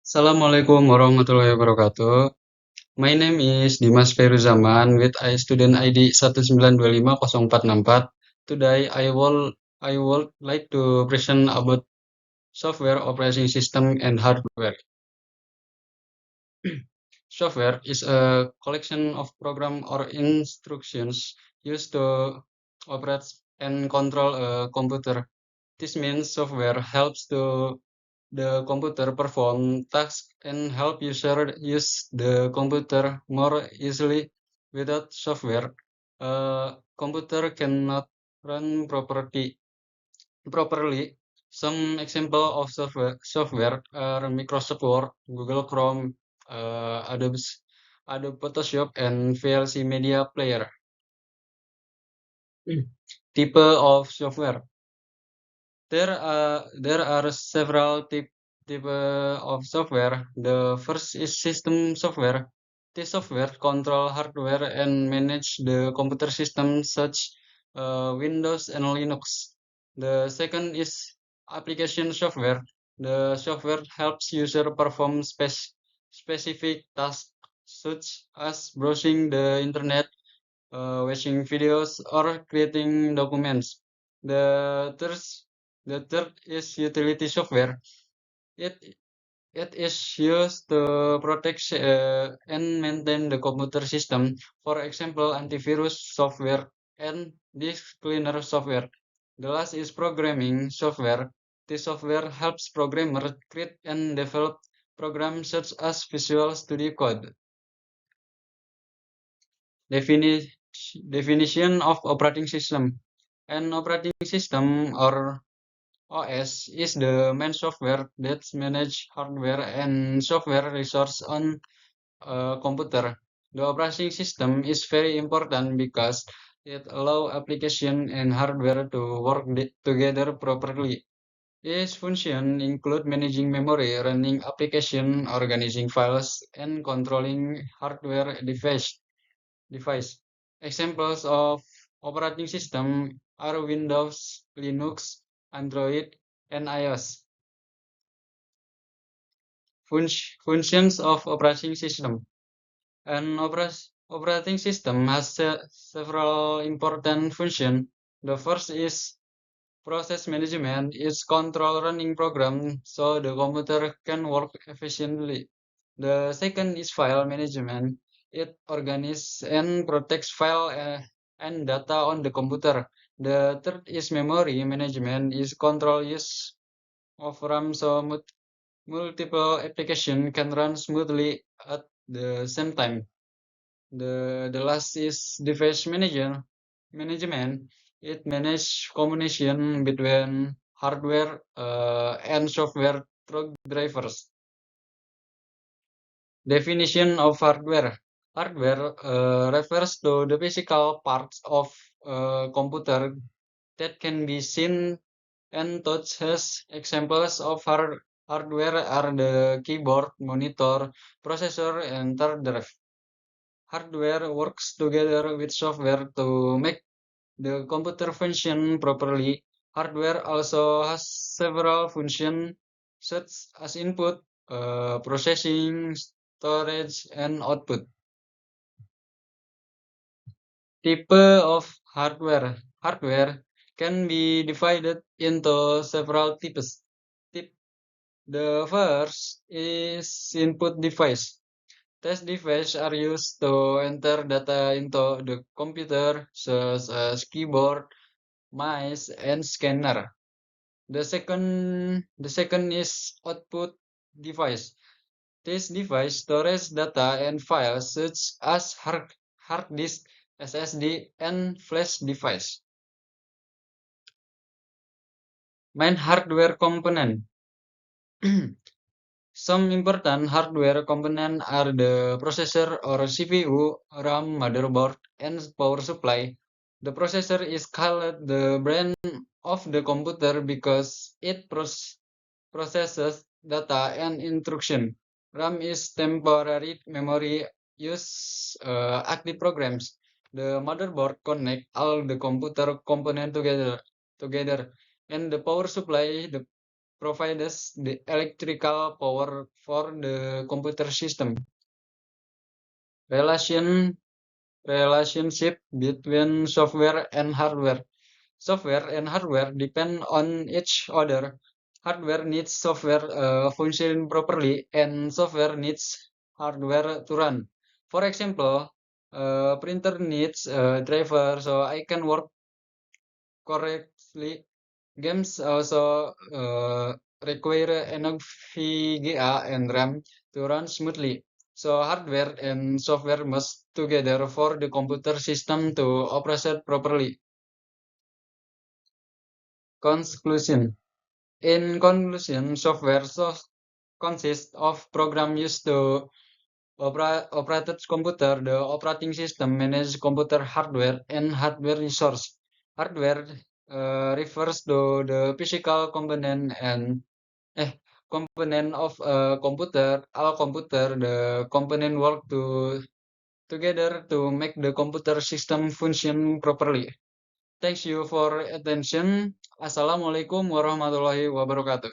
Assalamualaikum warahmatullahi wabarakatuh. My name is Dimas Feruzaman with student ID 1925044. Today I would like to present about software operating system and hardware. Software is a collection of program or instructions used to operate and control a computer. This means software helps to the computer perform tasks and help user use the computer more easily. Without software, a computer cannot run properly. Some example of software are Microsoft Word, Google Chrome, Adobe Photoshop, and VLC Media Player. Type of software. There are several type of software. The first is system software. This software control hardware and manage the computer system such Windows and Linux. The second is application software. The software helps user perform specific tasks such as browsing the internet, watching videos, or creating documents. The third, the third is utility software. It it is used to protect and maintain the computer system. For example, antivirus software and disk cleaner software. The last is programming software. This software helps programmers create and develop programs such as Visual Studio Code. Defini- Definition of operating system. An operating system or OS is the main software that manages hardware and software resources on a computer. The operating system is very important because it allows application and hardware to work together properly. Its function include managing memory, running application, organizing files, and controlling hardware device. Examples of operating system are Windows, Linux, Android, and iOS. Functions of operating system. An operating system has several important functions. The first is process management. It's control running program so the computer can work efficiently. The second is file management. It organizes and protects file and data on the computer. The third is memory management. Is control use of RAM so multiple application can run smoothly at the same time. The last is device management. It manages combination between hardware and software through drivers. Definition of hardware. Hardware refers to the physical parts of a computer that can be seen and touched. As examples of hardware are the keyboard, monitor, processor, and hard drive. Hardware works together with software to make the computer function properly. Hardware also has several functions such as input, processing, storage, and output. Type of hardware. Hardware can be divided into several types. Tip. The first is input device. Test devices are used to enter data into the computer, such as keyboard, mice, and scanner. The second is output device. This device stores data and files such as hard disk, SSD, and flash device. Main hardware component. Some important hardware components are the processor or CPU, RAM, motherboard, and power supply. The processor is called the brain of the computer because it processes data and instruction. RAM is temporary memory use active programs. The motherboard connect all the computer component together, and the power supply. provides the electrical power for the computer system. Relationship between software and hardware. Software and hardware depend on each other. Hardware needs software function properly, and software needs hardware to run. For example, printer needs a driver so I can work correctly. Games also require enough VGA and RAM to run smoothly. So hardware and software must together for the computer system to operate properly. Conclusion. In conclusion, software consists of program used to operate computer. The operating system manages computer hardware and hardware resource. Hardware refers to the physical component and component of a computer. All computer, the component work together to make the computer system function properly. Thanks you for attention. Assalamualaikum warahmatullahi wabarakatuh.